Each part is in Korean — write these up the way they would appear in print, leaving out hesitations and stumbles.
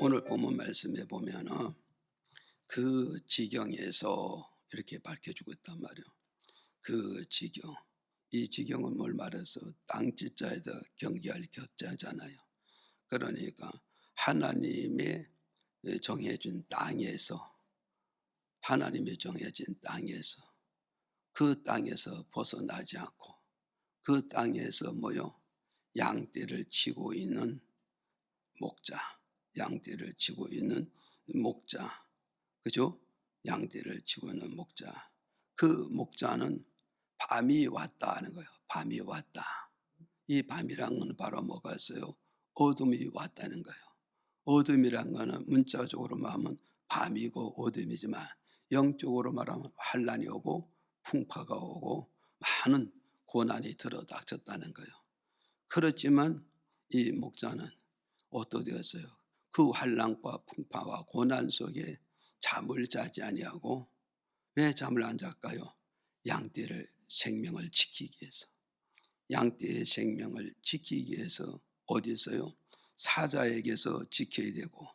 오늘 본문 말씀에 보면은 그 지경에서 이렇게 밝혀주고 있단 말이에요. 그 지경. 이 지경은 뭘 말해서 땅지자에다 경계할 겨자잖아요. 그러니까 하나님의 정해진 땅에서, 하나님의 정해진 땅에서, 그 땅에서 벗어나지 않고 그 땅에서 뭐요? 양떼를 치고 있는 목자, 양떼를 치고 있는 목자, 그죠? 양떼를 치고 있는 목자. 그 목자는 밤이 왔다 하는 거예요. 밤이 왔다. 이 밤이란 건 바로 뭐가 있어요? 어둠이 왔다는 거예요. 어둠이란 거는 문자적으로 말하면 밤이고 어둠이지만 영적으로 말하면 환란이 오고 풍파가 오고 많은 고난이 들어닥쳤다는 거예요. 그렇지만 이 목자는 어떻게 되었어요? 그 환난과 풍파와 고난 속에 잠을 자지 아니하고, 왜 잠을 안 잘까요? 양떼를 생명을 지키기 위해서. 양떼의 생명을 지키기 위해서 어디 있어요? 사자에게서 지켜야 되고,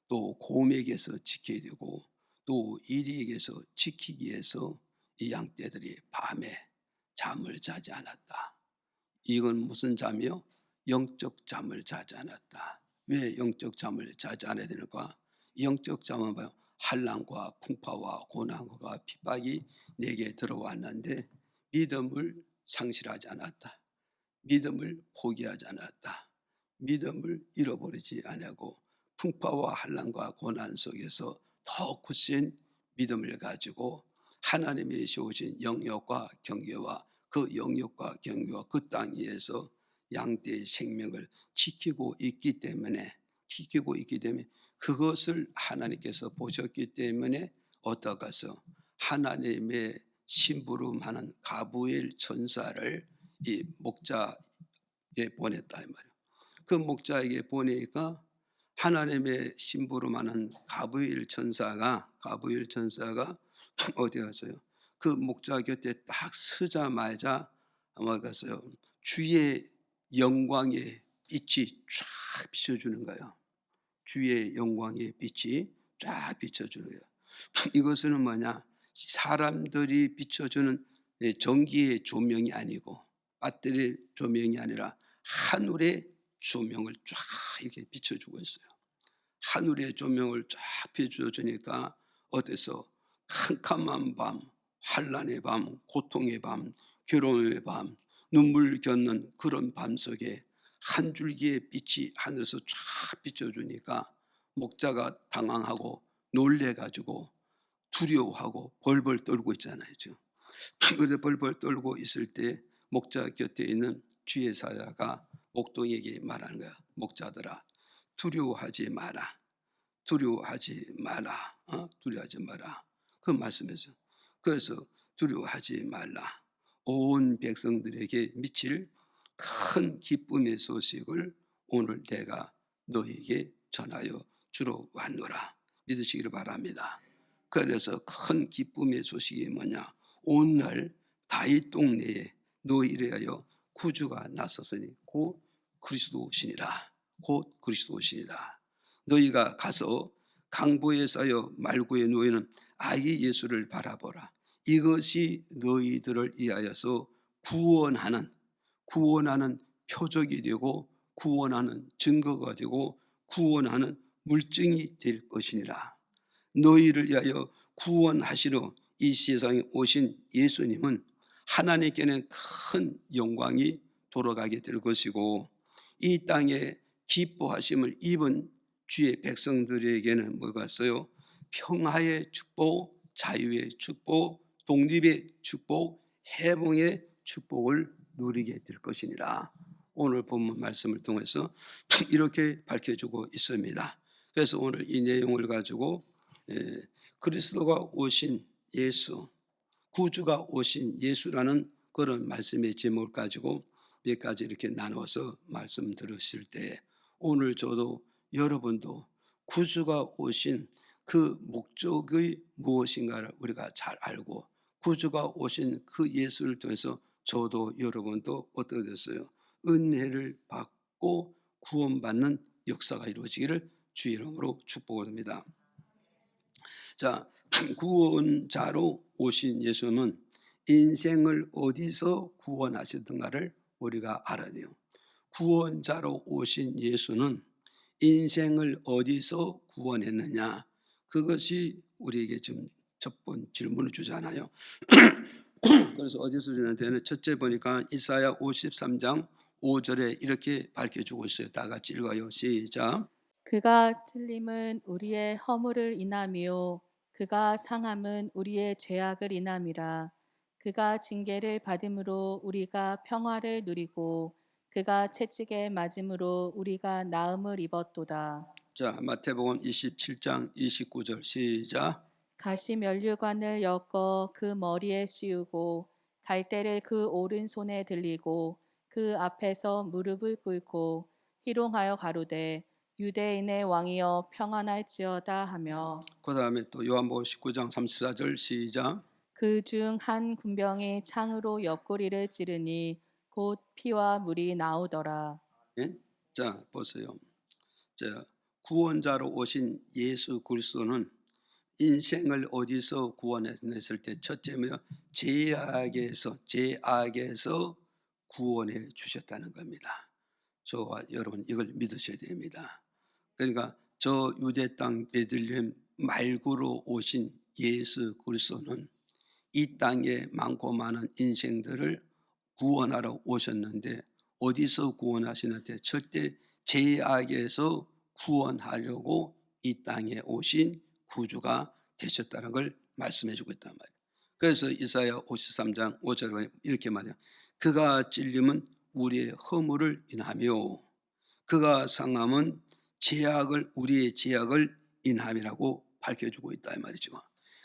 또 곰에게서 지켜야 되고, 또 이리에게서 지키기 위해서 이 양떼들이 밤에 잠을 자지 않았다. 이건 무슨 잠이요? 영적 잠을 자지 않았다. 왜 영적 잠을 자지 않아야 되는가? 영적 잠은 뭐요? 환난과 풍파와 고난과 핍박이 내게 들어왔는데 믿음을 상실하지 않았다. 믿음을 포기하지 않았다. 믿음을 잃어버리지 아니하고 풍파와 환난과 고난 속에서 더 굳센 믿음을 가지고 하나님이 세우신 영역과 경계와 그 영역과 경계와 그 땅 위에서 양떼의 생명을 지키고 있기 때문에 그것을 하나님께서 보셨기 때문에 어떠가서 하나님의 심부름하는 가브리엘 천사를 이 목자에게 보냈다 이 말이에요. 그 목자에게 보내니까 하나님의 심부름하는 가브리엘 천사가 어디 갔어요? 그 목자 곁에 딱 서자마자 아마 갔어요. 주의 영광의 빛이 쫙 비춰주는 거예요. 주의 영광의 빛이 쫙 비춰주는 거예요. 이것은 뭐냐? 사람들이 비춰주는 전기의 조명이 아니고 배터리 조명이 아니라 하늘의 조명을 쫙 이렇게 비춰주고 있어요. 하늘의 조명을 쫙 비춰주니까 어때서 캄캄한 밤, 환란의 밤, 고통의 밤, 괴로움의 밤, 눈물 겪는 그런 밤 속에 한 줄기의 빛이 하늘에서 쫙 비춰주니까 목자가 당황하고 놀래가지고 두려워하고 벌벌 떨고 있잖아요. 그런데 벌벌 떨고 있을 때 목자 곁에 있는 주의 사자가 목동에게 말하는 거야. 목자들아, 두려워하지 마라. 두려워하지 마라. 두려워하지 마라. 그 말씀에서 그래서 두려워하지 말라. 온 백성들에게 미칠 큰 기쁨의 소식을 오늘 내가 너에게 전하여 주러 왔노라. 믿으시기를 바랍니다. 그래서 큰 기쁨의 소식이 뭐냐? 오늘 다윗 동네에 너희를 위하여 구주가 나섰으니 곧 그리스도시니라. 곧 그리스도시니라. 너희가 가서 강보에 쌓여 말구에 놓이는 아기 예수를 바라보라. 이것이 너희들을 위하여서 구원하는 표적이 되고 구원하는 증거가 되고 구원하는 물증이 될 것이니라. 너희를 위하여 구원하시러 이 세상에 오신 예수님은 하나님께는 큰 영광이 돌아가게 될 것이고 이 땅에 기뻐하심을 입은 주의 백성들에게는 뭐가 있어요? 평화의 축복, 자유의 축복, 독립의 축복, 해방의 축복을 누리게 될 것이니라. 오늘 본문 말씀을 통해서 이렇게 밝혀주고 있습니다. 그래서 오늘 이 내용을 가지고 그리스도가 오신 예수, 구주가 오신 예수라는 그런 말씀의 제목을 가지고 몇 가지 이렇게 나눠서 말씀 들으실 때 오늘 저도 여러분도 구주가 오신 그 목적이 무엇인가를 우리가 잘 알고 구주가 오신 그 예수를 통해서 저도 여러분도 어떻게 됐어요? 은혜를 받고 구원받는 역사가 이루어지기를 주 이름으로 축복합니다. 자, 구원자로 오신 예수는 인생을 어디서 구원하시던가를 우리가 알아야 돼요. 구원자로 오신 예수는 인생을 어디서 구원했느냐, 그것이 우리에게 지금 첫 번째 질문을 주잖아요. 그래서 어디서 주는데는 첫째 보니까 이사야 53장 5절에 이렇게 밝혀주고 있어요. 다 같이 읽어요. 시작. 그가 찔림은 우리의 허물을 인함이요 그가 상함은 우리의 죄악을 인함이라. 그가 징계를 받음으로 우리가 평화를 누리고 그가 채찍에 맞음으로 우리가 나음을 입었도다. 자, 마태복음 27장 29절 시작. 가시 면류관을 엮어 그 머리에 씌우고 갈대를 그 오른손에 들리고 그 앞에서 무릎을 꿇고 희롱하여 가로되 유대인의 왕이여 평안할지어다 하며 그 다음에 또 요한복음 19장 34절 시작. 그 중 한 군병이 창으로 옆구리를 찌르니 곧 피와 물이 나오더라. 예? 자, 보세요. 자, 구원자로 오신 예수 그리스도는 인생을 어디서 구원했을 때 첫째 뭐요? 죄악에서 구원해 주셨다는 겁니다. 저와 여러분 이걸 믿으셔야 됩니다. 그러니까 저 유대 땅 베들레헴 말구로 오신 예수 그리스도는 이 땅에 많고 많은 인생들을 구원하러 오셨는데 어디서 구원하시는데 절대 죄악에서 구원하려고 이 땅에 오신 구주가 되셨다는 걸 말씀해 주고 있단 말이에요. 그래서 이사야 53장 5절에 이렇게 말해요. 그가 찔림은 우리의 허물을 인하며 그가 상함은 우리의 죄악을 인함이라고 밝혀주고 있다 이 말이죠.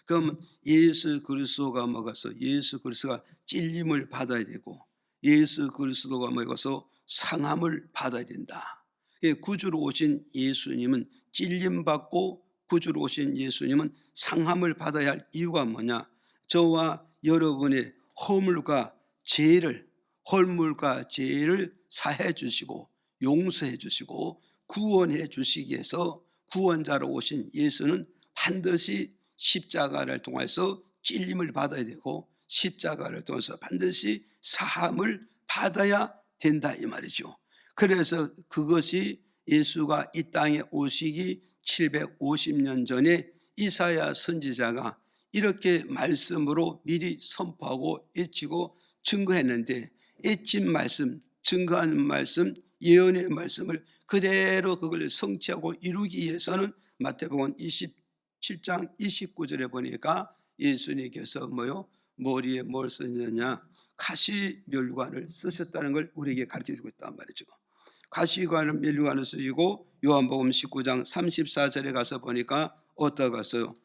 그럼 예수 그리스도가 먹어서 예수 그리스도가 찔림을 받아야 되고 예수 그리스도가 먹어서 상함을 받아야 된다. 구주로 오신 예수님은 찔림 받고 구주로 오신 예수님은 상함을 받아야 할 이유가 뭐냐? 저와 여러분의 허물과 죄를 사해 주시고 용서해 주시고 구원해 주시기 위해서 구원자로 오신 예수는 반드시 십자가를 통해서 찔림을 받아야 되고 십자가를 통해서 반드시 사함을 받아야 된다 이 말이죠. 그래서 그것이 예수가 이 땅에 오시기 750년 전에 이사야 선지자가 이렇게 말씀으로 미리 선포하고 외치고 증거했는데 외친 말씀, 증거하는 말씀, 예언의 말씀을 그대로 그걸 성취하고 이루기 위해서는 마태복음 27장 29절에 보니까 예수님께서 머리에 뭘 쓰느냐? 가시면류관을 쓰셨다는 걸 우리에게 가르쳐주고 있단 말이죠. 가시면류관을 쓰시고 요한복음 19장 34절에 가서 보니까 어디가 어요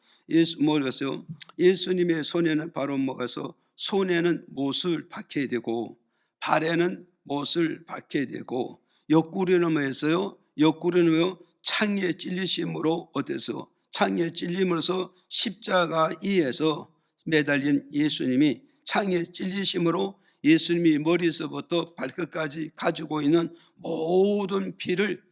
뭐였어요? 예수님의 손에는 바로 뭐가서 손에는 못을 박혀야 되고 발에는 못을 박혀야 되고 옆구리는 뭐였어요? 옆구리는 창에 찔리심으로 어때서 창에 찔림으로써 십자가 위에서 매달린 예수님이 창에 찔리심으로 예수님이 머리에서부터 발끝까지 가지고 있는 모든 피를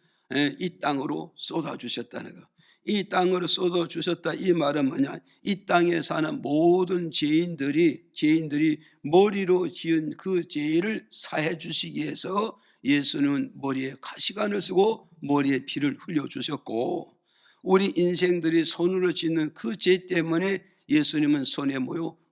이 땅으로 쏟아주셨다는 거. 이 땅으로 쏟아주셨다 이 말은 뭐냐? 이 땅에 사는 모든 죄인들이 머리로 지은 그 죄를 사해 주시기 위해서 예수는 머리에 가시관을 쓰고 머리에 피를 흘려주셨고 우리 인생들이 손으로 짓는 그 죄 때문에 예수님은 손에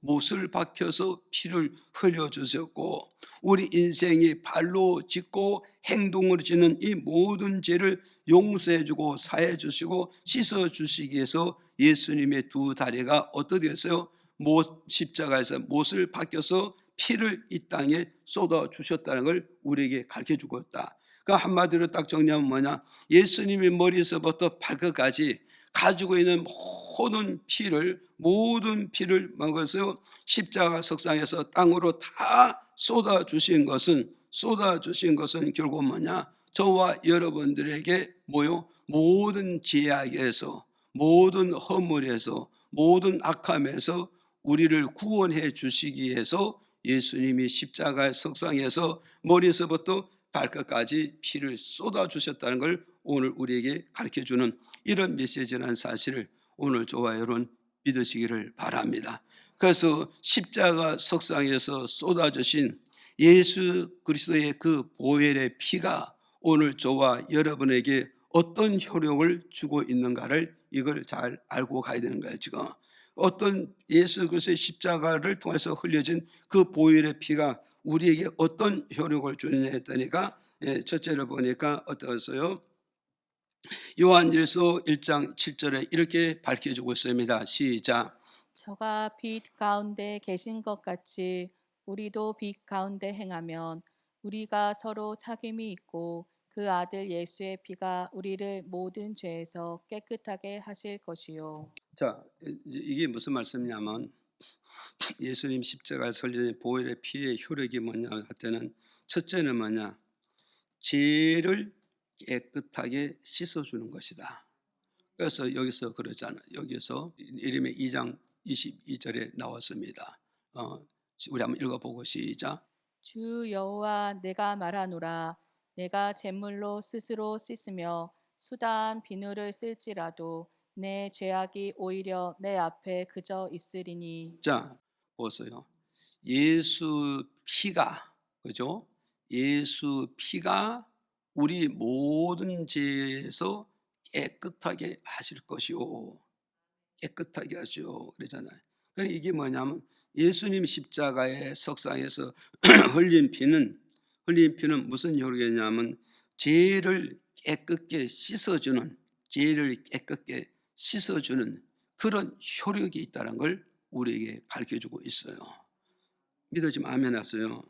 못을 박혀서 피를 흘려주셨고 우리 인생이 발로 짓고 행동으로 짓는 이 모든 죄를 용서해주고 사해주시고 씻어주시기 위해서 예수님의 두 다리가 어떻게 됐어요? 십자가에서 못을 박혀서 피를 이 땅에 쏟아주셨다는 걸 우리에게 가르쳐주고 있다. 그러니까 한마디로 딱 정리하면 뭐냐? 예수님이 머리에서부터 발끝까지 가지고 있는 모든 피를 먹어서 십자가 석상에서 땅으로 다 쏟아주신 것은 결국 뭐냐? 저와 여러분들에게 모든 죄악에서 모든 허물에서 모든 악함에서 우리를 구원해 주시기 위해서 예수님이 십자가의 석상에서 머리에서부터 발끝까지 피를 쏟아주셨다는 걸 오늘 우리에게 가르쳐주는 이런 메시지라는 사실을 오늘 저와 여러분 믿으시기를 바랍니다. 그래서 십자가 석상에서 쏟아주신 예수 그리스도의 그 보혈의 피가 오늘 저와 여러분에게 어떤 효력을 주고 있는가를 이걸 잘 알고 가야 되는 거예요. 지금 어떤 예수 그리스도의 십자가를 통해서 흘려진 그 보혈의 피가 우리에게 어떤 효력을 주느냐 했다니까, 첫째로 보니까 어떠했어요? 요한일서 1장 7절에 이렇게 밝혀주고 있습니다. 시작. 저가 빛 가운데 계신 것 같이 우리도 빛 가운데 행하면 우리가 서로 사귐이 있고 그 아들 예수의 피가 우리를 모든 죄에서 깨끗하게 하실 것이요. 자, 이게 무슨 말씀이냐면 예수님 십자가에 설린 보혈의 피의 효력이 뭐냐 할 때는 첫째는 뭐냐? 죄를 깨끗하게 씻어주는 것이다. 그래서 여기서 그러잖아요. 여기서 예레미야 2장 22절에 나왔습니다. 우리 한번 읽어보고 시작. 주 여호와 내가 말하노라 내가 잿물로 스스로 씻으며 수다한 비누를 쓸지라도 내 죄악이 오히려 내 앞에 그저 있으리니. 자, 보세요. 예수 피가, 그죠? 예수 피가 우리 모든 죄에서 깨끗하게 하실 것이요. 깨끗하게 하죠. 그러잖아요. 그러니까 이게 뭐냐면 예수님 십자가의 석상에서 흘린 피는 무슨 효력이냐면 죄를 깨끗게 씻어주는, 죄를 깨끗게 씻어주는 그런 효력이 있다는 걸 우리에게 가르쳐주고 있어요. 믿어지면 아멘 하세요.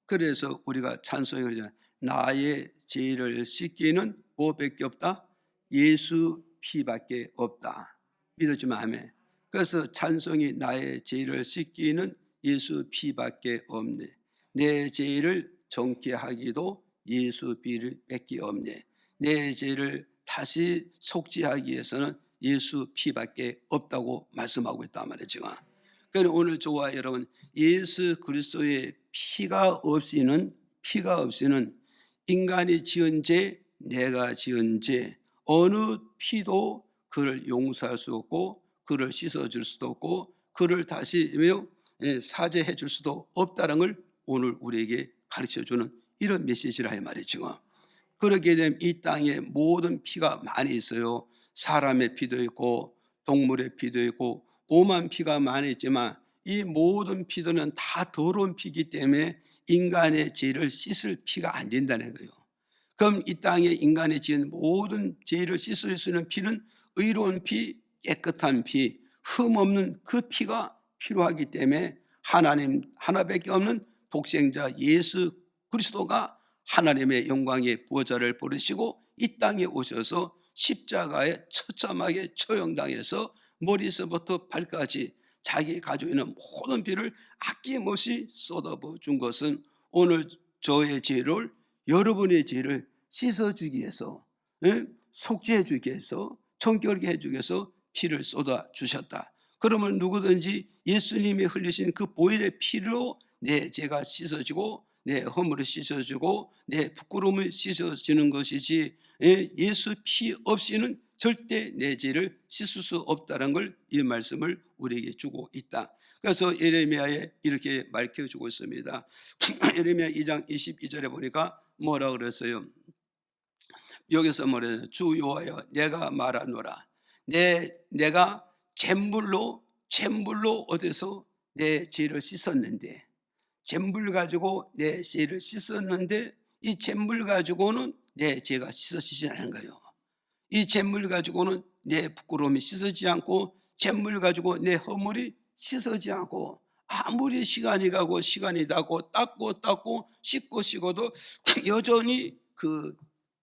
그래서 우리가 찬송에 그러잖아요. 나의 죄를 씻기는 뭐밖에 없다? 예수 피밖에 없다. 믿어지면 아멘. 그래서 찬송이 나의 죄를 씻기는 예수 피밖에 없네. 내 죄를 정케 하기도 예수 피를 뺏기 없네. 내 죄를 다시 속죄하기 위해서는 예수 피밖에 없다고 말씀하고 있단 말이죠. 그러니까 오늘 저와 여러분 예수 그리스도의 피가 없이는 인간이 지은 죄, 내가 지은 죄 어느 피도 그를 용서할 수 없고 그를 씻어줄 수도 없고 그를 다시 사죄해 줄 수도 없다는 걸 오늘 우리에게 가르쳐주는 이런 메시지라 이 말이죠. 그렇게 되면 이 땅에 모든 피가 많이 있어요. 사람의 피도 있고 동물의 피도 있고 오만 피가 많이 있지만 이 모든 피들은 다 더러운 피이기 때문에 인간의 죄를 씻을 피가 안 된다는 거예요. 그럼 이 땅에 인간이 지은 모든 죄를 씻을 수 있는 피는 의로운 피, 깨끗한 피, 흠 없는 그 피가 필요하기 때문에 하나님 하나밖에 없는 독생자 예수 그리스도가 하나님의 영광의 보좌를 버리시고 이 땅에 오셔서 십자가에 처참하게 처형당해서 머리서부터 발까지 자기 가지고 있는 모든 피를 아낌없이 쏟아부어 준 것은 오늘 저의 죄를 여러분의 죄를 씻어주기 위해서 속죄해 주기 위해서 정결하게 해주기 위해서 피를 쏟아 주셨다. 그러면 누구든지 예수님이 흘리신 그 보혈의 피로 내 죄가 씻어지고 내 허물을 씻어주고 내 부끄러움을 씻어지는 것이지 예수 피 없이는 절대 내 죄를 씻을 수 없다는 걸 이 말씀을 우리에게 주고 있다. 그래서 예레미야에 이렇게 밝혀주고 있습니다. 예레미야 2장 22절에 보니까 뭐라 그랬어요? 여기서 뭐래요? 주 여호와여 내가 말하노라 내가 잿물로 어디서 내 죄를 씻었는데 잿물 가지고 내 죄를 씻었는데 이 잿물 가지고는 내 죄가 씻어지지 않은 거예요. 이 잿물 가지고는 내 부끄러움이 씻어지지 않고 잿물 가지고 내 허물이 씻어지지 않고 아무리 시간이 가고 시간이 닦고 닦고 씻고도 여전히 그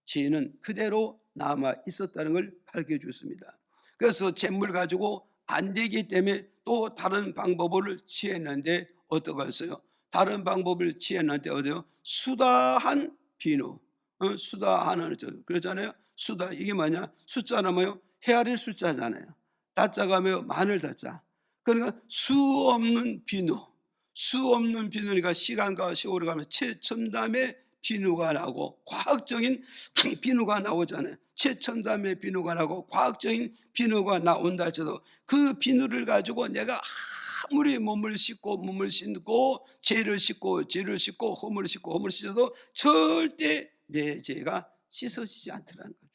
죄는 그대로 남아 있었다는 걸 밝혀 주습니다. 그래서 잿물 가지고 안 되기 때문에 또 다른 방법을 취했는데 어떠겠어요? 다른 방법을 취했는데 어디요? 수다한 비누. 수다하는 그러잖아요. 수다 이게 뭐냐? 숫자는 뭐요? 헤아릴 숫자잖아요. 다자가 뭐요? 마늘 다자. 그러니까 수 없는 비누니까 시간과 세월이 가면서 최첨단의 비누가 나고 과학적인 비누가 나오잖아요. 최첨단의 비누가 나고 과학적인 비누가 나온다 할지라도 그 비누를 가지고 내가 아무리 몸을 씻고 죄를 씻고 허물을 씻어도 절대 내 죄가 씻어지지 않더라는 거죠.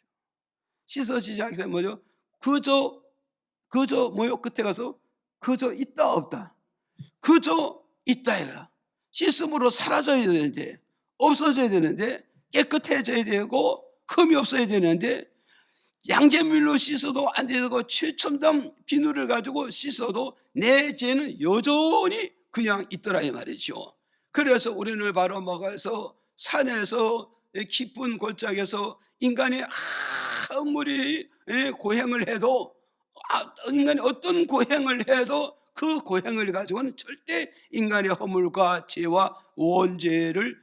씻어지지 않게 되면 뭐죠? 그저 뭐요? 끝에 가서 그저 있다 없다. 그저 있다 해라. 씻음으로 사라져야 되는데, 없어져야 되는데, 깨끗해져야 되고 흠이 없어야 되는데, 양잿물로 씻어도 안 되고 최첨단 비누를 가지고 씻어도 내 죄는 여전히 그냥 있더라 이 말이죠. 그래서 우리는 바로 뭐가서 산에서 깊은 골짜기에서 인간이 아무리 고행을 해도 인간이 어떤 고행을 해도 그 고행을 가지고는 절대 인간의 허물과 죄와 원죄를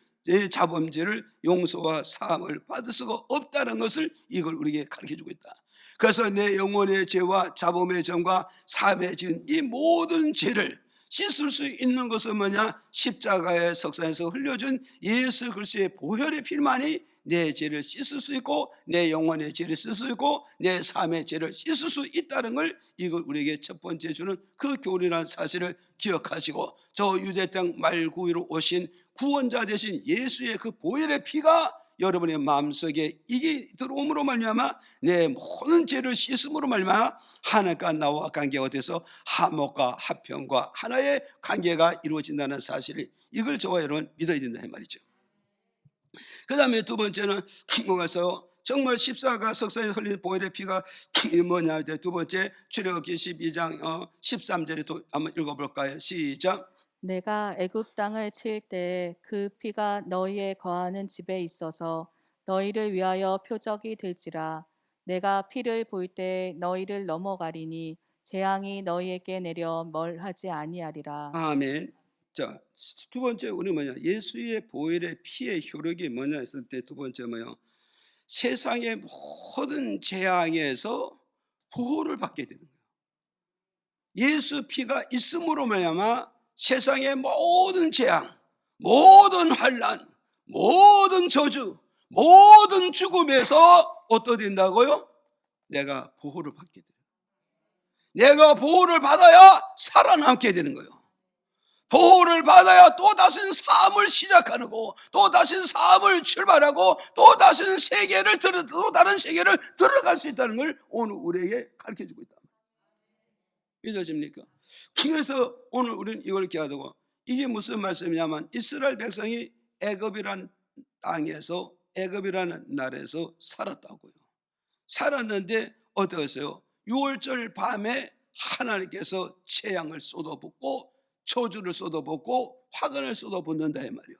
자범죄를 용서와 사함을 받을 수가 없다는 것을 이걸 우리에게 가르쳐주고 있다. 그래서 내 영혼의 죄와 자범의 죄와 사함의 지은 이 모든 죄를 씻을 수 있는 것은 뭐냐? 십자가의 석상에서 흘려준 예수 그리스도의 보혈의 피만이 내 죄를 씻을 수 있고 내 영혼의 죄를 씻을 수 있고 내 삶의 죄를 씻을 수 있다는 걸 이걸 우리에게 첫 번째 주는 그 교훈이라는 사실을 기억하시고 저 유대 땅 말구이로 오신 구원자 되신 예수의 그 보혈의 피가 여러분의 마음속에 이게 들어옴으로 말미암아 내 모든 죄를 씻음으로 말미암아 하나님과 나와 관계가 돼서 화목과 화평과 하나의 관계가 이루어진다는 사실을 이걸 저와 여러분 믿어야 된다 이 말이죠. 그 다음에 두 번째는 뭐가서 정말 십자가 석상에 흘린 보혈의 피가 뭐냐? 두 번째 출애굽기 12장 13절에 또 한번 읽어볼까요? 시작. 내가 애굽 땅을 칠 때 그 피가 너희의 거하는 집에 있어서 너희를 위하여 표적이 될지라. 내가 피를 볼 때 너희를 넘어가리니 재앙이 너희에게 내려 멀하지 아니하리라. 아멘. 자, 두 번째 우리 뭐냐? 예수의 보혈의 피의 효력이 뭐냐 했을 때 두 번째 뭐요? 세상의 모든 재앙에서 보호를 받게 되는 거예요. 예수 피가 있음으로 말미암아 세상의 모든 재앙, 모든 환난, 모든 저주, 모든 죽음에서 어떻게 된다고요? 내가 보호를 받게 돼요. 내가 보호를 받아야 살아남게 되는 거예요. 보호를 받아야 또 다시 삶을 시작하는 거, 또 다시 삶을 출발하고 또 다시 또 다른 세계를 들어갈 수 있다는 걸 오늘 우리에게 가르쳐주고 있다. 믿어집니까? 그래서 오늘 우리는 이걸 기하고 이게 무슨 말씀이냐면 이스라엘 백성이 애굽이라는 땅에서 애굽이라는 나라에서 살았다고요. 살았는데 어떠했어요? 6월절 밤에 하나님께서 재앙을 쏟아붓고 저주를 쏟아붓고 화근을 쏟아붓는다 이 말이에요.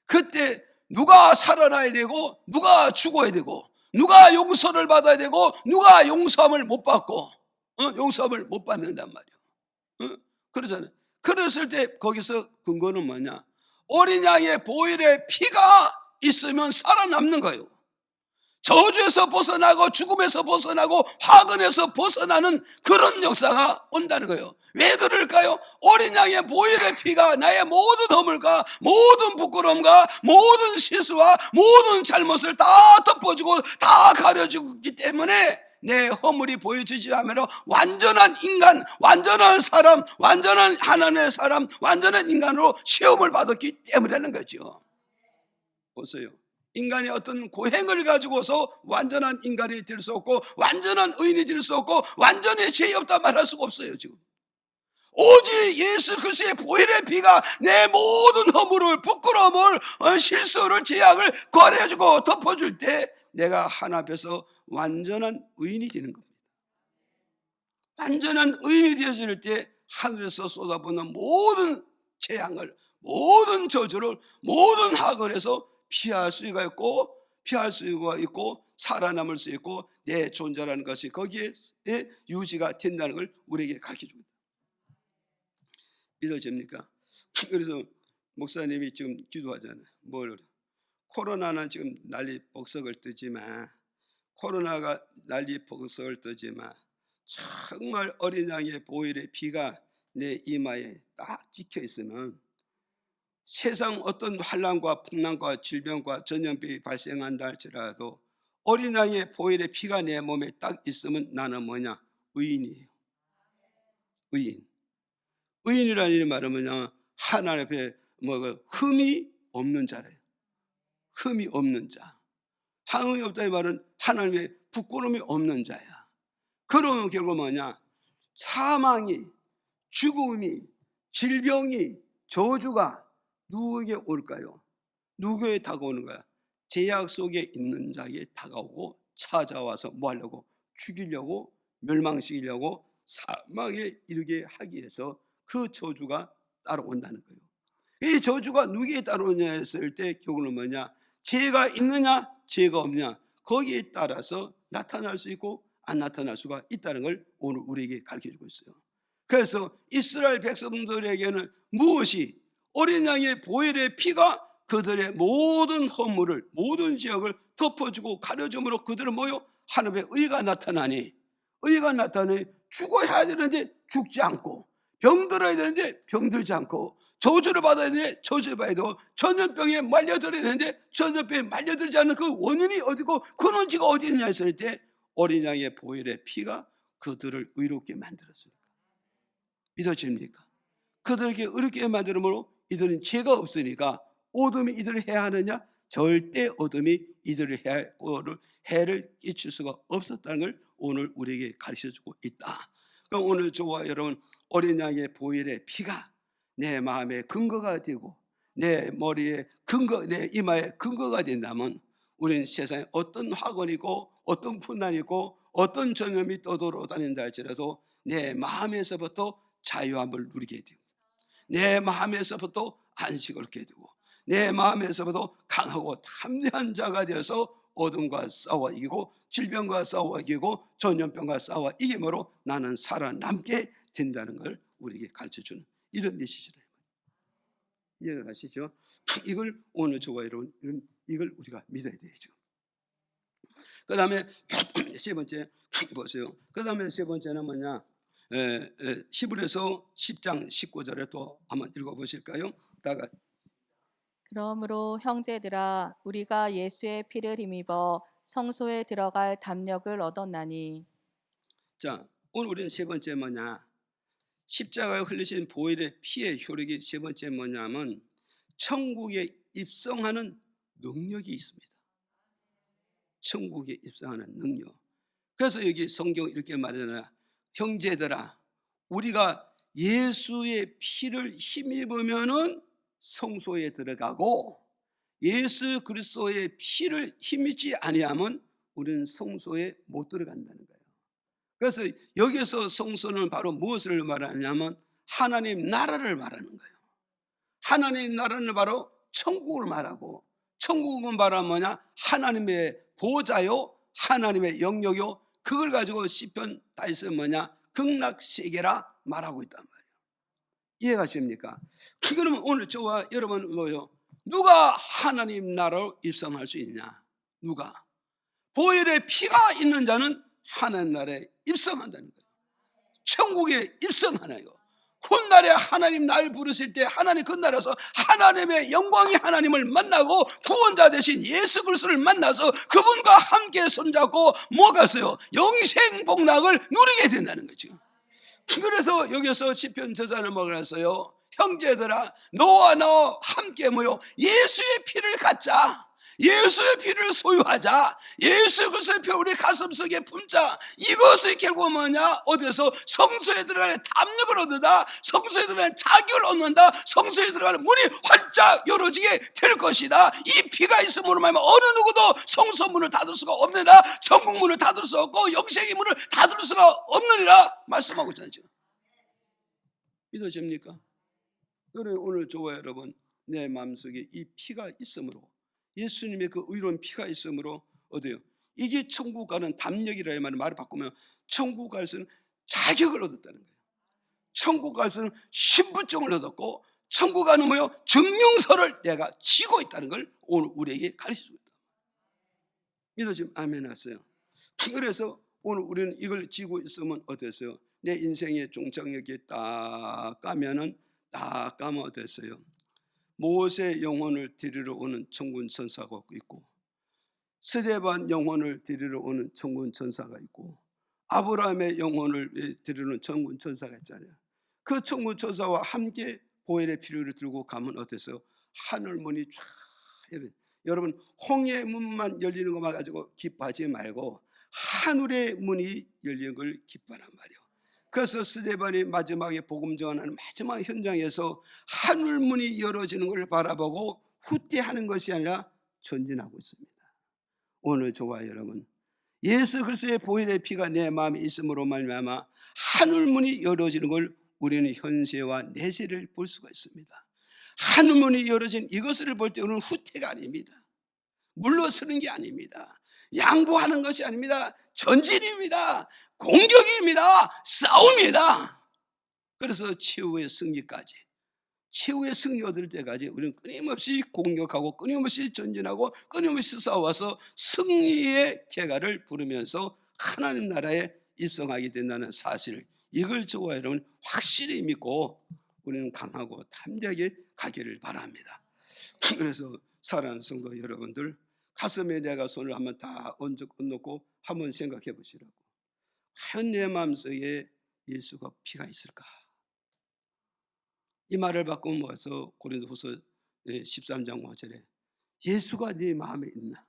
그때 누가 살아나야 되고 누가 죽어야 되고 누가 용서를 받아야 되고 누가 용서함을 못 받고 용서함을 못 받는단 말이에요. 그러잖아요. 그랬을 때 거기서 근거는 뭐냐? 어린 양의 보혈의 피가 있으면 살아남는 거예요. 저주에서 벗어나고 죽음에서 벗어나고 화근에서 벗어나는 그런 역사가 온다는 거예요. 왜 그럴까요? 어린 양의 보혈의 피가 나의 모든 허물과 모든 부끄러움과 모든 실수와 모든 잘못을 다 덮어주고 다 가려주기 때문에 내 허물이 보여지지 않으면 완전한 인간, 완전한 사람, 완전한 하나님의 사람, 완전한 인간으로 시험을 받았기 때문이라는 거죠. 보세요. 인간이 어떤 고행을 가지고서 완전한 인간이 될 수 없고 완전한 의인이 될 수 없고 완전히 죄 없다 말할 수가 없어요. 지금 오직 예수 그리스도의 보혈의 피가 내 모든 허물을 부끄러움을 실수를 죄악을 거래해주고 덮어줄 때 내가 하나님 앞에서 완전한 의인이 되는 겁니다. 완전한 의인이 되어질 때 하늘에서 쏟아부는 모든 재앙을 모든 저주를 모든 학원에서 피할 수가 있고 살아남을 수 있고 내 존재라는 것이 거기에 유지가 된다는 걸 우리에게 가르쳐줍니다. 믿어집니까? 그래서 목사님이 지금 기도하잖아요. 코로나는 지금 난리 폭삭을 뜨지만 코로나가 난리 폭삭을 뜨지만 정말 어린 양의 보혈의 피가 내 이마에 딱 찍혀 있으면 세상 어떤 환난과 풍랑과 질병과 전염병이 발생한다 할지라도 어린 양의 보혈의 피가 내 몸에 딱 있으면 나는 뭐냐? 의인이에요. 의인. 의인이라는 말은 뭐냐? 하나님 앞에 흠이 없는 자래요. 흠이 없는 자. 흠이 없다는 말은 하나님의 부끄러움이 없는 자야. 그러면 결국 뭐냐? 사망이, 죽음이, 질병이, 저주가 누구에게 올까요? 누구에게 다가오는 거야? 제약 속에 있는 자에게 다가오고 찾아와서 뭐 하려고? 죽이려고, 멸망시키려고, 사망에 이르게 하기 위해서 그 저주가 따라온다는 거예요. 이 저주가 누구에게 따라오냐 했을 때 결국은 뭐냐? 죄가 있느냐 죄가 없느냐 거기에 따라서 나타날 수 있고 안 나타날 수가 있다는 걸 오늘 우리에게 가르쳐주고 있어요. 그래서 이스라엘 백성들에게는 무엇이? 어린 양의 보혈의 피가 그들의 모든 허물을, 모든 지역을 덮어주고 가려줌으로 그들은 뭐요? 하나님의 의가 나타나니, 의가 나타나니 죽어야 되는데 죽지 않고, 병들어야 되는데 병들지 않고, 저주를 받아야 되는데 저주를 받아야 되고, 전염병에 말려들어야 되는데 전염병에 말려들지 않는 그 원인이 어디고 근원지가 어디 있느냐 했을 때 어린 양의 보혈의 피가 그들을 의롭게 만들었습니다. 믿어집니까? 그들에게 의롭게 만들므로 이들은 죄가 없으니까 어둠이 이들을 해하느냐? 절대 어둠이 이들을 해를 끼칠 수가 없었다는 걸 오늘 우리에게 가르쳐주고 있다. 그럼 오늘 저와 여러분, 어린 양의 보혈의 피가 내 마음의 근거가 되고 내 머리에 근거, 내 이마에 근거가 된다면 우리는 세상에 어떤 화건이고 어떤 풍란이고 어떤 전염이 떠돌아다닌다 할지라도 내 마음에서부터 자유함을 누리게 되고 내 마음에서부터 안식을 얻게 되고 내 마음에서부터 강하고 담대한 자가 되어서 어둠과 싸워 이기고 질병과 싸워 이기고 전염병과 싸워 이김으로 나는 살아남게 된다는 걸 우리에게 가르쳐주는 이런 메시지를 이해가 가시죠? 이걸 오늘 저와 여러분 이걸 우리가 믿어야 되죠. 그 다음에 세 번째 보세요. 그 다음에 세 번째는 뭐냐? 히브리서 10장 19절에 또 한번 읽어보실까요? 다가 그러므로 형제들아 우리가 예수의 피를 힘입어 성소에 들어갈 담력을 얻었나니. 자, 오늘 우리는 세 번째 뭐냐? 십자가에 흘리신 보혈의 피의 효력이 세 번째 뭐냐면 천국에 입성하는 능력이 있습니다. 천국에 입성하는 능력. 그래서 여기 성경 이렇게 말하잖아요. 형제들아 우리가 예수의 피를 힘입으면은 성소에 들어가고 예수 그리스도의 피를 힘입지 아니하면 우리는 성소에 못 들어간다는 거예요. 그래서 여기서 성소는 바로 무엇을 말하냐면 하나님 나라를 말하는 거예요. 하나님 나라는 바로 천국을 말하고 천국은 바로 뭐냐? 하나님의 보좌요 하나님의 영역요 그걸 가지고 시편 다윗은 뭐냐? 극락세계라 말하고 있단 말이에요. 이해가 됩니까? 그러면 오늘 저와 여러분 뭐요? 누가 하나님 나라로 입성할 수 있느냐? 누가? 보혈의 피가 있는 자는 하나님 나라에 입성한다는 거예요. 천국에 입성하나요? 훗날에 하나님 날 부르실 때 하나님 그 나라에서 하나님의 영광이 하나님을 만나고 구원자 되신 예수 그리스도를 만나서 그분과 함께 손잡고 뭐가서요? 영생 복락을 누리게 된다는 거죠. 그래서 여기서 시편 저자는 뭐라 했어요? 형제들아 너와 나 함께 모여 예수의 피를 갖자. 예수의 피를 소유하자. 예수 그리스도의 피 우리 가슴속에 품자. 이것이 결국 뭐냐? 어디서 성소에 들어가는 담력을 얻는다. 성소에 들어가는 자격을 얻는다. 성소에 들어가는 문이 활짝 열어지게 될 것이다. 이 피가 있음으로 말하면 어느 누구도 성소 문을 닫을 수가 없느니라. 천국 문을 닫을 수 없고 영생의 문을 닫을 수가 없느니라 말씀하고 있잖아요. 믿어집니까? 그러면 오늘 저와 여러분 내 마음속에 이 피가 있으므로 예수님의 그 의로운 피가 있으므로 어디요? 이게 천국 가는 담력이라 말을 바꾸면 천국 갈 수 있는 자격을 얻었다는 거예요. 천국 갈 수 있는 신분증을 얻었고 천국 가는 뭐요? 증명서를 내가 쥐고 있다는 걸 오늘 우리에게 가르쳐주고 있다. 믿어지면 아멘 하세요. 그래서 오늘 우리는 이걸 쥐고 있으면 어땠어요? 내 인생의 종착역에 딱 가면은 딱 가면 어땠어요? 모세 영혼을 데리러 오는 천군 천사가 있고, 스데반 영혼을 데리러 오는 천군 천사가 있고, 아브라함의 영혼을 데리러 오는 천군 천사가 있잖아요. 그 천군 천사와 함께 보혈의 피를 들고 가면 어땠어요? 하늘 문이 쫙 열려. 여러분, 홍해 문만 열리는 것만 가지고 기뻐하지 말고 하늘의 문이 열리는 걸 기뻐하란 말이에요. 그래서 스데반이 마지막에 복음 전하는 마지막 현장에서 하늘 문이 열어지는 걸 바라보고 후퇴하는 것이 아니라 전진하고 있습니다. 오늘 저와 여러분, 예수 그리스도의 보혈의 피가 내 마음에 있음으로 말미암아 하늘 문이 열어지는 걸 우리는 현세와 내세를 볼 수가 있습니다. 하늘 문이 열어진 이것을 볼 때 우리는 후퇴가 아닙니다. 물러서는 게 아닙니다. 양보하는 것이 아닙니다. 전진입니다. 공격입니다. 싸움이다. 그래서 최후의 승리까지, 최후의 승리 얻을 때까지 우리는 끊임없이 공격하고 끊임없이 전진하고 끊임없이 싸워서 승리의 쾌가를 부르면서 하나님 나라에 입성하게 된다는 사실, 이걸 저와 여러분 확실히 믿고 우리는 강하고 담대하게 가기를 바랍니다. 그래서 사랑하는 성도 여러분들, 가슴에 내가 손을 한번 다 얹어놓고 한번 생각해 보시라고. 과연 내 마음속에 예수가 피가 있을까? 이 말을 바꾸면서 고린도후서 13장 5절에 예수가 네 마음에 있나?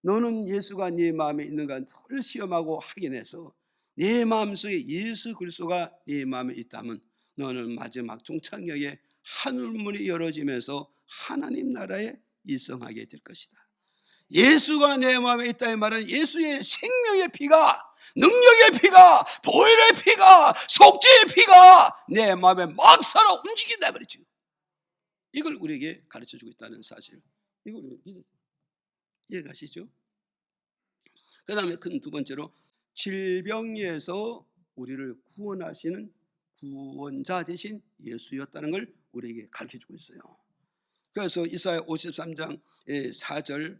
너는 예수가 네 마음에 있는가 늘 시험하고 확인해서 내 마음속에 예수 그리스도가 네 마음에 있다면 너는 마지막 종착역에 하늘문이 열어지면서 하나님 나라에 입성하게 될 것이다. 예수가 내 마음에 있다 이 말은 예수의 생명의 피가, 능력의 피가, 보혈의 피가, 속죄의 피가 내 마음에 막 살아 움직인다 말이죠. 이걸 우리에게 가르쳐주고 있다는 사실, 이걸 이해가시죠? 그 다음에 큰 두 번째로 질병에서 우리를 구원하시는 구원자 되신 예수였다는 걸 우리에게 가르쳐주고 있어요. 그래서 이사야 53장 4절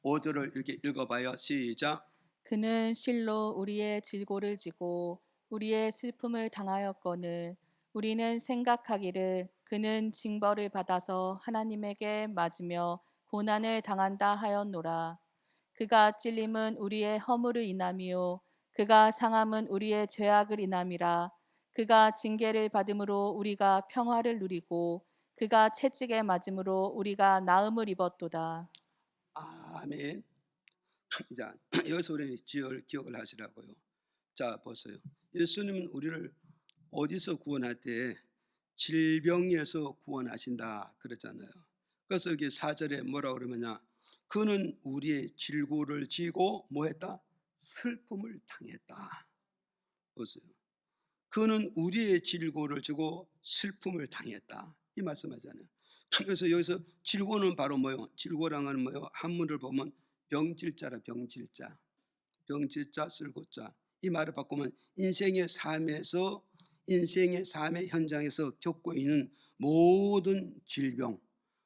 5절을 이렇게 읽어봐요. 시작. 그는 실로 우리의 질고를 지고 우리의 슬픔을 당하였거늘 우리는 생각하기를 그는 징벌을 받아서 하나님에게 맞으며 고난을 당한다 하였노라. 그가 찔림은 우리의 허물을 인함이요 그가 상함은 우리의 죄악을 인함이라. 그가 징계를 받음으로 우리가 평화를 누리고 그가 채찍에 맞음으로 우리가 나음을 입었도다. 아멘. 자, 여기서 우리는 기억을 하시라고요. 자, 보세요. 예수님은 우리를 어디서 구원할 때 질병에서 구원하신다 그랬잖아요. 그래서 여기 4절에 뭐라고 그러느냐? 그는 우리의 질고를 지고 뭐했다? 슬픔을 당했다. 보세요. 그는 우리의 질고를 지고 슬픔을 당했다. 이 말씀하잖아요. 그래서 여기서 질고는 바로 뭐요? 질고랑은 뭐요? 한문을 보면 병질자라, 병질자. 병질자, 쓸고자. 이 말을 바꾸면 인생의 삶의 현장에서 겪고 있는 모든 질병,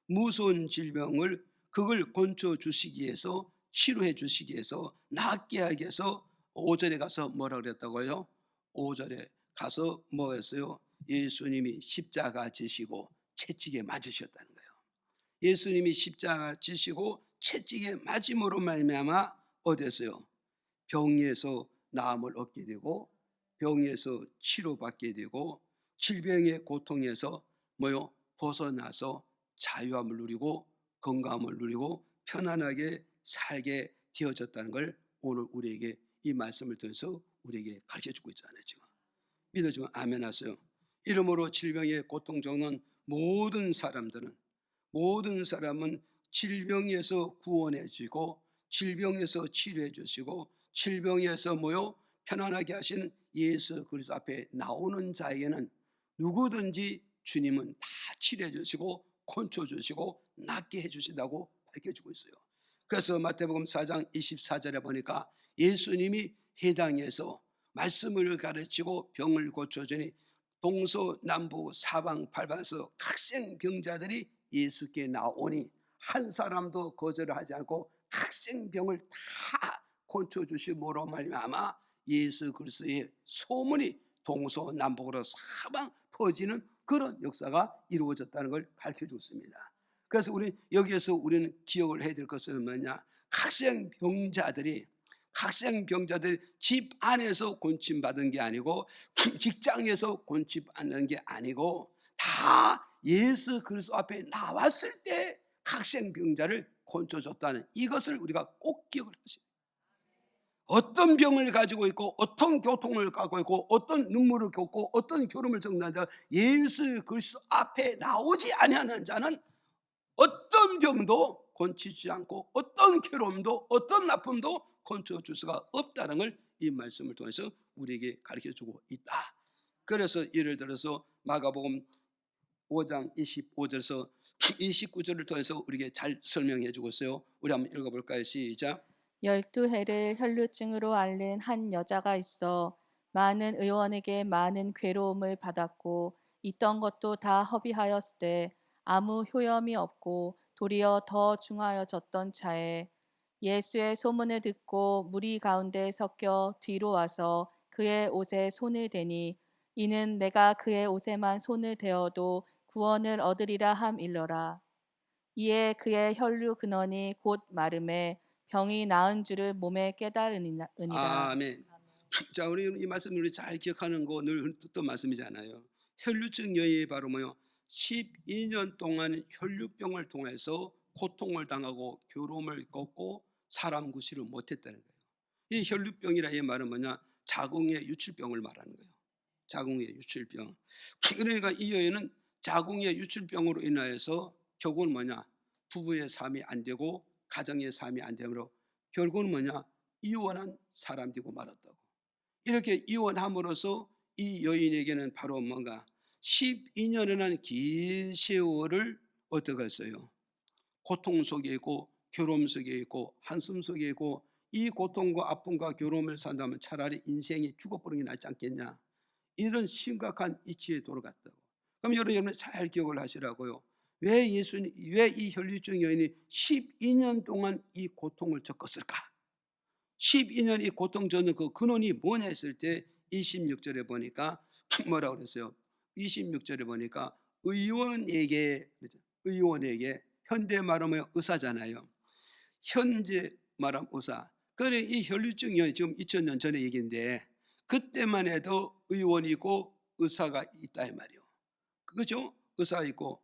무서운 질병을 그걸 건져 주시기 위해서, 치료해 주시기 위해서, 낫게 하기 위해서 5절에 가서 뭐라 그랬다고요? 5절에 가서 뭐 했어요? 예수님이 십자가 지시고 채찍에 맞으셨다는 거예요. 예수님이 십자가 지시고 채찍에 맞음으로 말미암아 어땠어요? 병에서 나음을 얻게 되고 병에서 치료받게 되고 질병의 고통에서 뭐요? 벗어나서 자유함을 누리고 건강함을 누리고 편안하게 살게 되어졌다는 걸 오늘 우리에게 이 말씀을 통해서 우리에게 가르쳐주고 있잖아요. 지금 믿어주면 아멘 하세요. 이러므로 질병의 고통 겪는 모든 사람은 질병에서 구원해 주시고 질병에서 치료해 주시고 질병에서 뭐요? 편안하게 하시는 예수 그리스도 앞에 나오는 자에게는 누구든지 주님은 다 치료해 주시고 건쳐 주시고 낫게 해 주신다고 밝혀주고 있어요. 그래서 마태복음 4장 24절에 보니까 예수님이 해당에서 말씀을 가르치고 병을 고쳐주니 동서남북 사방팔방에서 각생병자들이 예수께 나오니 한 사람도 거절을 하지 않고 각생병을 다 고쳐주심으로 말미암아 예수 그리스도의 소문이 동서남북으로 사방 퍼지는 그런 역사가 이루어졌다는 걸 가르쳐 줬습니다. 그래서 우리 여기에서 우리는 기억을 해야 될 것은 뭐냐? 각생병자들이 집 안에서 곤침받은 게 아니고 직장에서 곤침받는 게 아니고 다 예수 그리스도 앞에 나왔을 때 각생병자를 고쳐줬다는 이것을 우리가 꼭 기억을 하셔야 돼요. 어떤 병을 가지고 있고 어떤 고통을 갖고 있고 어떤 눈물을 겪고 어떤 괴로움을 겪는 자 예수 그리스도 앞에 나오지 아니하는 자는 어떤 병도 고치지 않고 어떤 괴로움도 어떤 아픔도 고쳐줄 수가 없다는 걸 이 말씀을 통해서 우리에게 가르쳐주고 있다. 그래서 예를 들어서 마가복음 5장 25절에서 29절을 통해서 우리에게 잘 설명해 주고 있어요. 우리 한번 읽어볼까요? 시작. 12해를 혈루증으로 앓는 한 여자가 있어 많은 의원에게 많은 괴로움을 받았고 있던 것도 다 허비하였을 때 아무 효염이 없고 도리어 더 중하여졌던 차에 예수의 소문을 듣고 무리 가운데 섞여 뒤로 와서 그의 옷에 손을 대니 이는 내가 그의 옷에만 손을 대어도 구원을 얻으리라 함일러라. 이에 그의 혈류 근원이 곧 마름에 병이 나은 줄을 몸에 깨달으니라. 아멘. 자, 우리 이 말씀 우리 잘 기억하는 거 늘 듣던 말씀이잖아요. 혈류증 여인이 바로 뭐요? 12년 동안 혈류병을 통해서 고통을 당하고 괴로움을 겪고 사람 구실을 못했다는 거예요. 이 혈류병이라 이 말은 뭐냐? 자궁의 유출병을 말하는 거예요. 자궁의 유출병. 그러니까 이 여인은 자궁의 유출병으로 인하여서 결국은 뭐냐? 부부의 삶이 안 되고 가정의 삶이 안 되므로 결국은 뭐냐? 이혼한 사람 되고 말았다고. 이렇게 이혼함으로써 이 여인에게는 바로 뭔가 12년이라는 긴 세월을 어떻게 했어요? 고통 속에 있고 괴로움 속에 있고 한숨 속에 있고 이 고통과 아픔과 괴로움을 산다면 차라리 인생이 죽어버리는 게 낫지 않겠냐? 이런 심각한 이치에 돌아갔다고. 그럼 여러분 잘 기억을 하시라고요. 왜 이 혈류증 여인이 12년 동안 이 고통을 겪었을까? 12년 이 고통 겪는 그 근원이 뭐냐 했을 때 26절에 보니까 뭐라고 그랬어요? 26절에 보니까 의원에게 현대 말하면 의사잖아요. 현재 말하면 의사. 그래 이 혈류증 여인 지금 2000년 전의 얘기인데 그때만 해도 의원이고 의사가 있다 이 말이요. 그죠? 의사 있고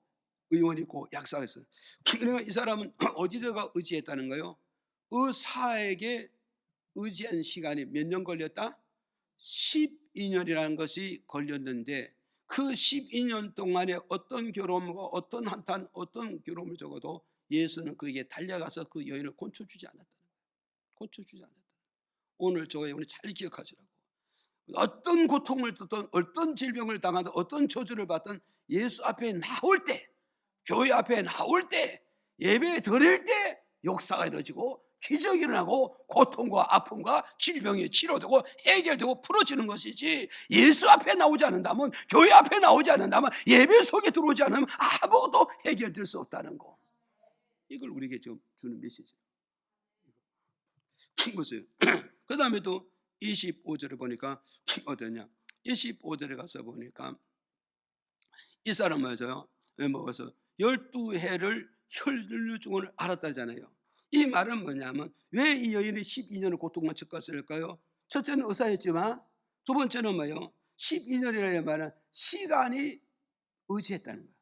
의원 있고 약사가 있어요. 그러니까 이 사람은 어디다가 의지했다는 거예요? 의사에게 의지한 시간이 몇 년 걸렸다? 12년이라는 것이 걸렸는데 그 12년 동안에 어떤 괴로움과 어떤 한탄 어떤 괴로움을 적어도 예수는 그에게 달려가서 그 여인을 고쳐주지 않았다는 거예요. 고쳐주지 않았다. 오늘 저희 우리 잘 기억하시라고. 어떤 고통을 듣든 어떤 질병을 당하든 어떤 저주를 받든 예수 앞에 나올 때 교회 앞에 나올 때 예배 드릴 때 역사가 이루어지고 기적이 일어나고 고통과 아픔과 질병이 치료되고 해결되고 풀어지는 것이지 예수 앞에 나오지 않는다면 교회 앞에 나오지 않는다면 예배 속에 들어오지 않으면 아무것도 해결될 수 없다는 거. 이걸 우리에게 좀 주는 메시지. 보세요. 그 다음에 또 25절에 보니까 어떠냐? 25절에 가서 보니까 이 사람 맞아요. 왜 먹어서 12해를 혈류증을 앓았다잖아요. 이 말은 뭐냐면 왜 이 여인이 12년을 고통만 겪었을까요? 첫째는 의사였지만 두 번째는 뭐예요? 12년이라는 말은 시간이 의지했다는 거예요.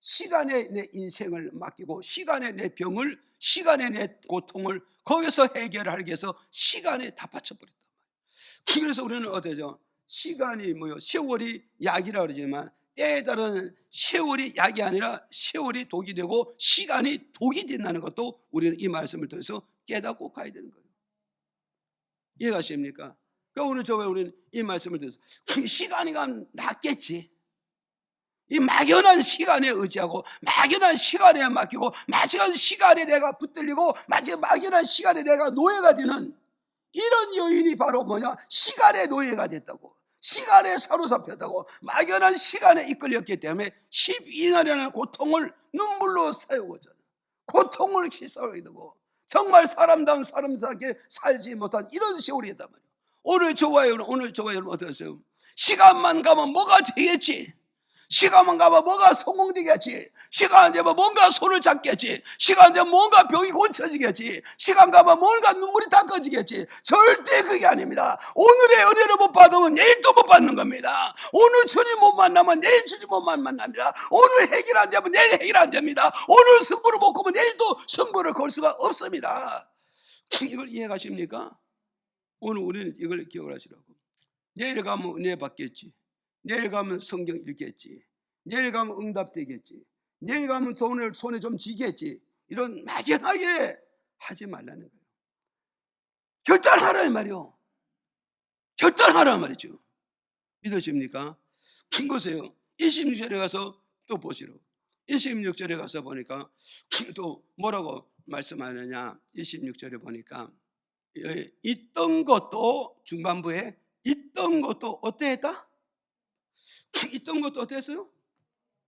시간에 내 인생을 맡기고 시간에 내 병을 시간에 내 고통을 거기서 해결하기 위해서 시간에 다 바쳐버렸단 말이에요. 그래서 우리는 어때죠? 시간이 뭐요? 세월이 약이라고 그러지만 때에 따른 세월이 약이 아니라 세월이 독이 되고 시간이 독이 된다는 것도 우리는 이 말씀을 통해서 깨닫고 가야 되는 거예요. 이해가십니까? 그러니까 오늘 우리는 이 말씀을 통해서 시간이가 낫겠지. 이 막연한 시간에 의지하고 막연한 시간에 맡기고 막연한 시간에 내가 붙들리고 막연한 시간에 내가 노예가 되는 이런 여인이 바로 뭐냐? 시간의 노예가 됐다고. 시간에 사로잡혔다고. 막연한 시간에 이끌렸기 때문에 12년이라는 고통을 눈물로 사용하잖아. 고통을 치솟게 되고 정말 사람다운 사람답게 살지 못한 이런 세월이 있단 말이에요. 오늘 저와 여러분 어떠세요? 시간만 가면 뭐가 되겠지? 시간만 가면 뭐가 성공되겠지. 시간 되면 뭔가 손을 잡겠지. 시간 되면 뭔가 병이 고쳐지겠지. 시간 가면 뭔가 눈물이 닦아지겠지. 절대 그게 아닙니다. 오늘의 은혜를 못 받으면 내일 또 못 받는 겁니다. 오늘 주님 못 만나면 내일 주님 못 만납니다. 오늘 해결 안 되면 내일 해결 안 됩니다. 오늘 승부를 못 거면 내일도 승부를 걸 수가 없습니다. 이걸 이해가십니까? 오늘 우리는 이걸 기억을 하시라고. 내일 가면 은혜 받겠지. 내일 가면 성경 읽겠지. 내일 가면 응답되겠지. 내일 가면 돈을 손에 좀 쥐겠지. 이런 막연하게 하지 말라는 거예요. 결단하라 이 말이요. 결단하라 말이죠. 믿으십니까? 보세요. 26절에 가서 또 보시라고. 26절에 가서 보니까 또 뭐라고 말씀하느냐. 26절에 보니까 있던 것도 중반부에 있던 것도 어때했다? 있던 것도 어땠어요?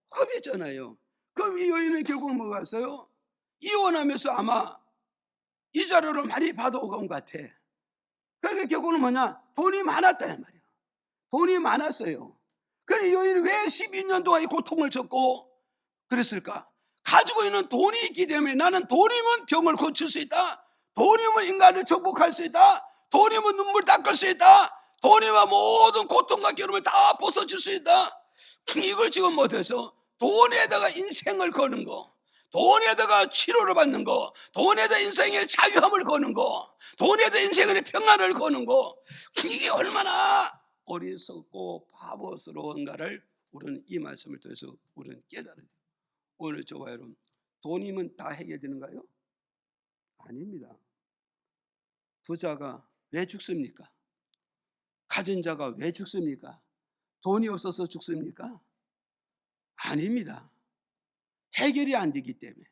흡했잖아요. 그럼 이 여인은 결국 뭐가 했어요? 이혼하면서 아마 이자료를 많이 받아온 것 같아. 그러니까 결국은 뭐냐? 돈이 많았단 말이야. 돈이 많았어요. 그런데 이 여인이 왜 12년 동안 이 고통을 겪고 그랬을까? 가지고 있는 돈이 있기 때문에 나는 돈이면 병을 고칠 수 있다. 돈이면 인간을 정복할 수 있다. 돈이면 눈물 닦을 수 있다. 돈이면 모든 고통과 괴로움을 다 벗어줄 수 있다. 이걸 지금 못해서 돈에다가 인생을 거는 거, 돈에다가 치료를 받는 거, 돈에다 인생의 자유함을 거는 거, 돈에다 인생의 평안을 거는 거, 이게 얼마나 어리석고 바보스러운가를 우리는 이 말씀을 통해서 우리는 깨달아야 돼요. 오늘 저와 여러분, 돈이면 다 해결되는가요? 아닙니다. 부자가 왜 죽습니까? 가진 자가 왜 죽습니까? 돈이 없어서 죽습니까? 아닙니다. 해결이 안 되기 때문에,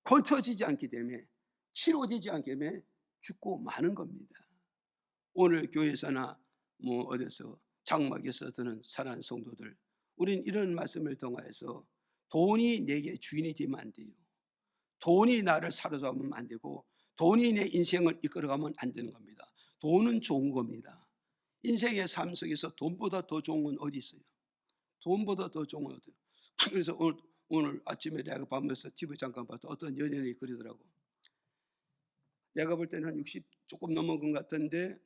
고쳐지지 않기 때문에, 치료되지 않기 때문에 죽고 마는 겁니다. 오늘 교회에서나 뭐 어디서 장막에서 드는 사랑하는 성도들, 우린 이런 말씀을 통해서 돈이 내게 주인이 되면 안 돼요. 돈이 나를 사로잡으면 안 되고 돈이 내 인생을 이끌어가면 안 되는 겁니다. 돈은 좋은 겁니다. 인생의 삶 속에서 돈보다 더 좋은 건 어디 있어요? 돈보다 더 좋은 건 어디요? 그래서 오늘 아침에 내가 밥 먹어서 집을 잠깐 봤다. 어떤 연예인이 그러더라고. 내가 볼 때는 한 60 조금 넘은 것 같은데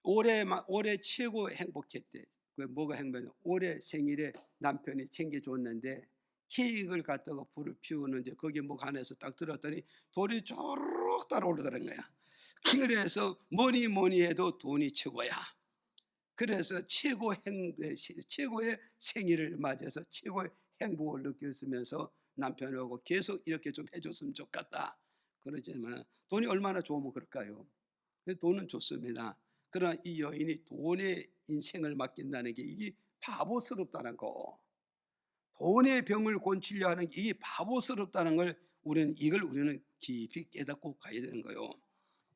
올해 최고 행복했대. 그 뭐가 행복했냐? 올해 생일에 남편이 챙겨줬는데 케이크를 갖다가 불을 피우는데 거기에 뭐 안에서 딱 들었더니 돌이 쪼르륵 따라오르더란 거야. 그래서 뭐니 해도 돈이 최고야. 그래서 최고의 생일을 맞이해서 최고의 행복을 느꼈으면서 남편하고 계속 이렇게 좀 해줬으면 좋겠다. 그러지만 돈이 얼마나 좋으면 그럴까요? 돈은 좋습니다. 그러나 이 여인이 돈에 인생을 맡긴다는 게 이게 바보스럽다는 거. 돈의 병을 고치려 하는 게 이게 바보스럽다는 걸 우리는 깊이 깨닫고 가야 되는 거예요.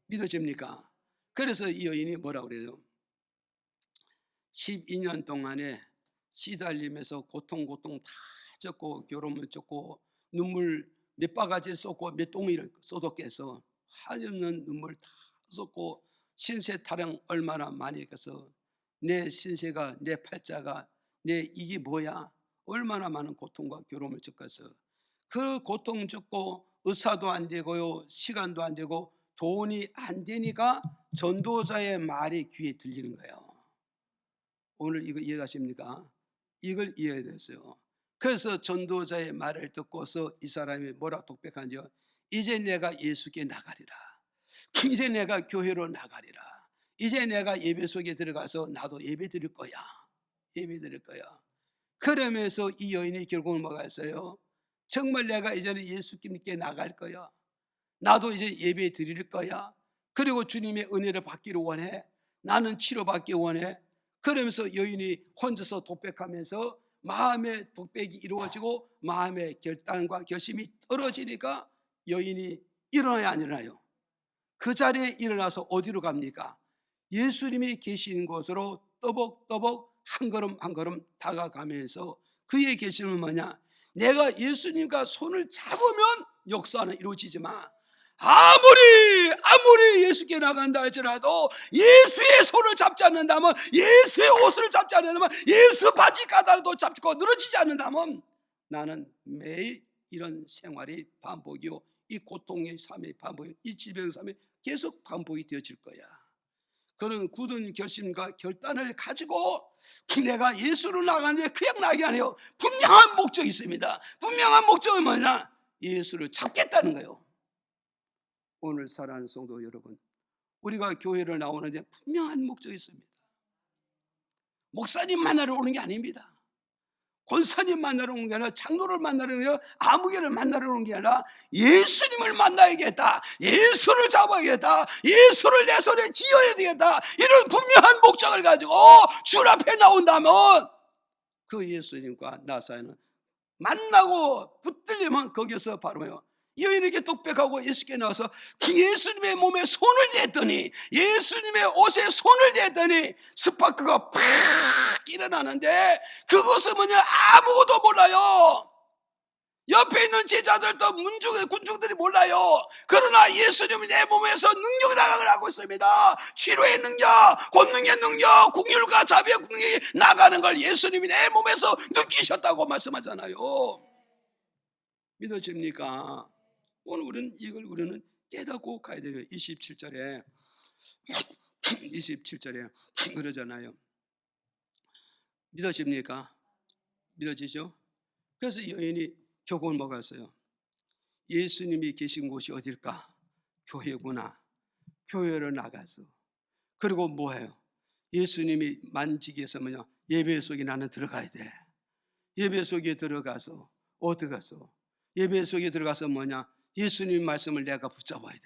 믿어집니까? 그래서 이 여인이 뭐라고 그래요? 12년 동안에 시달리면서 고통 다 겪고 괴로움을 겪고 눈물 몇 바가지를 쏟고 몇 동이를 쏟았겠어. 한없는 눈물 다 쏟고 신세 타령 얼마나 많이 했겠어. 내 신세가, 내 팔자가, 내 이게 뭐야? 얼마나 많은 고통과 괴로움을 겪어서 그 고통 겪고 의사도 안 되고요, 시간도 안 되고 돈이 안 되니까 전도자의 말이 귀에 들리는 거예요. 오늘 이거 이해가십니까? 이걸 이해해야 됐어요. 그래서 전도자의 말을 듣고서 이 사람이 뭐라 독백한지요? 이제 내가 예수께 나가리라. 이제 내가 교회로 나가리라. 이제 내가 예배 속에 들어가서 나도 예배 드릴 거야. 예배 드릴 거야. 그러면서 이 여인이 결국은 뭐가 했어요? 정말 내가 이제는 예수님께 나갈 거야. 나도 이제 예배 드릴 거야. 그리고 주님의 은혜를 받기를 원해. 나는 치료받기 원해. 그러면서 여인이 혼자서 독백하면서 마음의 독백이 이루어지고 마음의 결단과 결심이 떨어지니까 여인이 일어나야 안 일어나요? 그 자리에 일어나서 어디로 갑니까? 예수님이 계신 곳으로 떠벅떠벅 한 걸음 한 걸음 다가가면서 그의 결심은 뭐냐? 내가 예수님과 손을 잡으면 역사는 이루어지지만 아무리 예수께 나간다 할지라도 예수의 손을 잡지 않는다면, 예수의 옷을 잡지 않는다면, 예수 바지 가닥도 잡고 늘어지지 않는다면 나는 매일 이런 생활이 반복이요, 이 고통의 삶이 반복이요, 이 질병의 삶이 계속 반복이 되어질 거야. 그런 굳은 결심과 결단을 가지고 내가 예수를 나가는데 그냥 나게 아니에요. 분명한 목적이 있습니다. 분명한 목적은 뭐냐? 예수를 찾겠다는 거예요. 오늘 사랑하는 성도 여러분, 우리가 교회를 나오는데 분명한 목적이 있습니다. 목사님 만나러 오는 게 아닙니다. 권사님 만나러 오는 게 아니라, 장로를 만나러 오는 게 아니라, 아무개를 만나러 오는 게 아니라 예수님을 만나야겠다, 예수를 잡아야겠다, 예수를 내 손에 쥐어야 되겠다, 이런 분명한 목적을 가지고 주 앞에 나온다면 그 예수님과 나 사이는 만나고 붙들리면 거기서 바로 여인에게 똑백하고 예수께 나와서 예수님의 몸에 손을 댔더니, 예수님의 옷에 손을 댔더니 스파크가 팍 일어나는데, 그것은 뭐냐? 아무것도 몰라요. 옆에 있는 제자들도 군중들이 몰라요. 그러나 예수님이 내 몸에서 능력이 나가게 하고 있습니다. 치료의 능력, 권능의 능력, 궁율과 자비의 능력이 나가는 걸 예수님이 내 몸에서 느끼셨다고 말씀하잖아요. 믿어집니까? 오늘 우리는 깨닫고 가야 돼요. 27절에 그러잖아요. 믿어집니까? 믿어지죠? 그래서 여인이 결국은 뭐가 있어요? 예수님이 계신 곳이 어딜까? 교회구나. 교회로 나가서, 그리고 뭐해요? 예수님이 만지기 위해서 뭐냐? 예배 속에 나는 들어가야 돼. 예배 속에 들어가서 어디 가서? 예배 속에 들어가서 뭐냐? 예수님 말씀을 내가 붙잡아야 돼.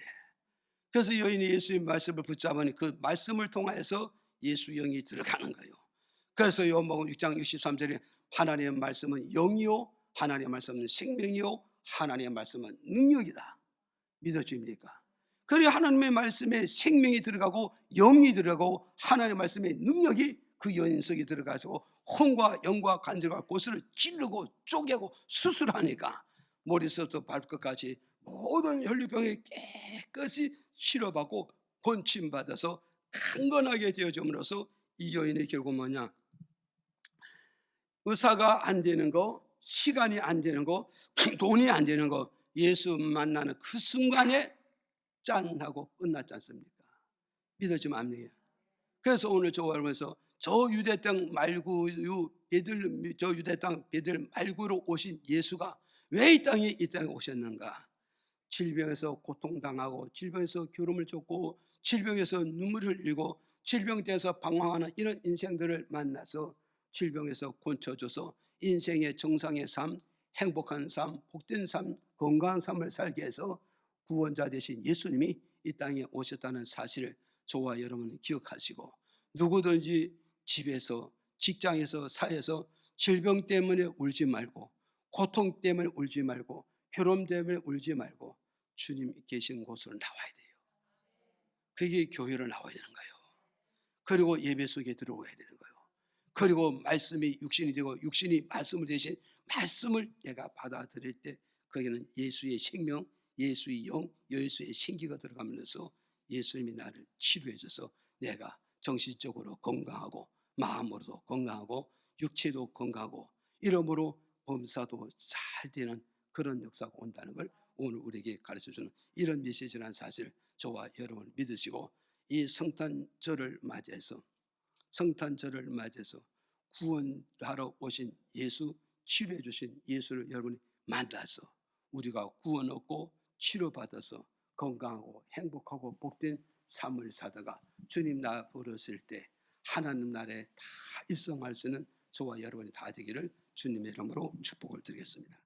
그래서 여인이 예수님 말씀을 붙잡으니 그 말씀을 통해서 예수 영이 들어가는 거예요. 그래서 요한복음 6장 63절에 하나님의 말씀은 영이요, 하나님의 말씀은 생명이요, 하나님의 말씀은 능력이다. 믿어집니까? 그래, 하나님의 말씀에 생명이 들어가고 영이 들어가고 하나님의 말씀의 능력이 그 여인 속에 들어가서 혼과 영과 간절과 고스를 찌르고 쪼개고 수술하니까 머리서부터 발끝까지 모든 혈류병이 깨끗이 치료받고 본침받아서 강건하게 되어짐으로써 이 여인의 결국 뭐냐? 의사가 안 되는 거, 시간이 안 되는 거, 돈이 안 되는 거, 예수 만나는 그 순간에 짠 하고 끝났지 않습니까? 믿어지면 압니까? 그래서 오늘 저와 여러분께서 저 유대 땅 베들 말구로 오신 예수가 왜 이 땅에 오셨는가? 질병에서 고통당하고, 질병에서 괴로움을 줬고, 질병에서 눈물을 흘리고, 질병대에서 방황하는 이런 인생들을 만나서 질병에서 고쳐줘서 인생의 정상의 삶, 행복한 삶, 복된 삶, 건강한 삶을 살게 해서 구원자 되신 예수님이 이 땅에 오셨다는 사실을 저와 여러분은 기억하시고, 누구든지 집에서, 직장에서, 사회에서 질병 때문에 울지 말고, 고통 때문에 울지 말고, 괴로움 때문에 울지 말고 주님 계신 곳으로 나와야 돼요. 그게 교회로 나와야 되는 거예요. 그리고 예배 속에 들어와야 되는 거예요. 그리고 말씀이 육신이 되고, 육신이 말씀을 대신 말씀을 내가 받아들일 때 거기는 예수의 생명, 예수의 영, 예수의 생기가 들어가면서 예수님이 나를 치료해 줘서 내가 정신적으로 건강하고, 마음으로도 건강하고, 육체도 건강하고, 이러므로 범사도 잘 되는 그런 역사가 온다는 걸 오늘 우리에게 가르쳐주는 이런 메시지라는 사실, 저와 여러분 믿으시고 이 성탄절을 맞이해서 구원하러 오신 예수, 치료해 주신 예수를 여러분이 만나서 우리가 구원 얻고 치료받아서 건강하고 행복하고 복된 삶을 살다가 주님 나 부르실 때 하나님 나라에 다 입성할 수 있는 저와 여러분이 다 되기를 주님의 이름으로 축복을 드리겠습니다.